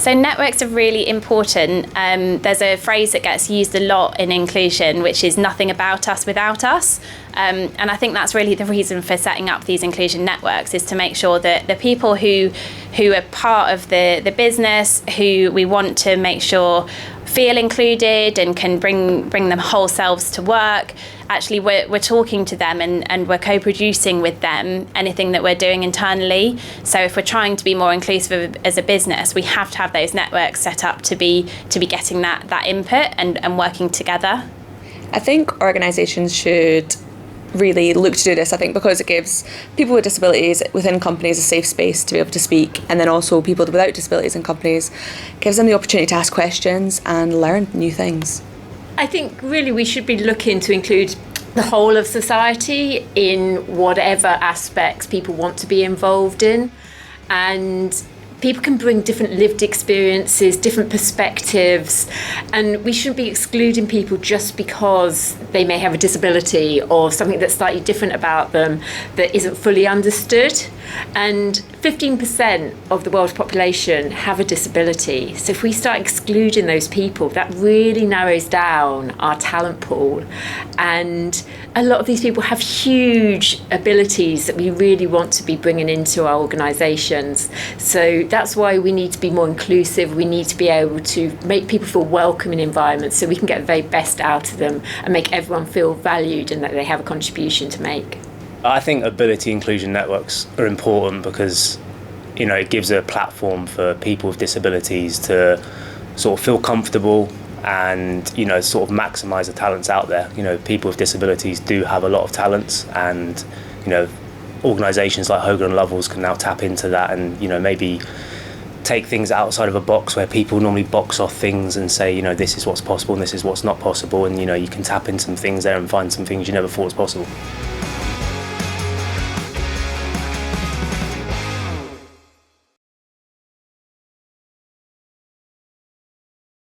So networks are really important. There's a phrase that gets used a lot in inclusion, which is nothing about us without us. And I think that's really the reason for setting up these inclusion networks, is to make sure that the people who are part of the business, who we want to make sure feel included and can bring them whole selves to work, actually we're talking to them and we're co-producing with them anything that we're doing internally. So if we're trying to be more inclusive as a business, we have to have those networks set up to be getting that input and working together. I think organisations should really look to do this, I think, because it gives people with disabilities within companies a safe space to be able to speak, and then also people without disabilities in companies gives them the opportunity to ask questions and learn new things. I think really we should be looking to include the whole of society in whatever aspects people want to be involved in, and people can bring different lived experiences, different perspectives, and we shouldn't be excluding people just because they may have a disability or something that's slightly different about them that isn't fully understood. And 15% of the world's population have a disability. So if we start excluding those people, that really narrows down our talent pool. And a lot of these people have huge abilities that we really want to be bringing into our organisations. So that's why we need to be more inclusive. We need to be able to make people feel welcome in environments so we can get the very best out of them and make everyone feel valued and that they have a contribution to make. I think ability inclusion networks are important because, it gives a platform for people with disabilities to sort of feel comfortable and, sort of maximise the talents out there. People with disabilities do have a lot of talents, and, organisations like Hogan and Lovells can now tap into that and, maybe take things outside of a box where people normally box off things and say, this is what's possible and this is what's not possible, and, you can tap into some things there and find some things you never thought was possible.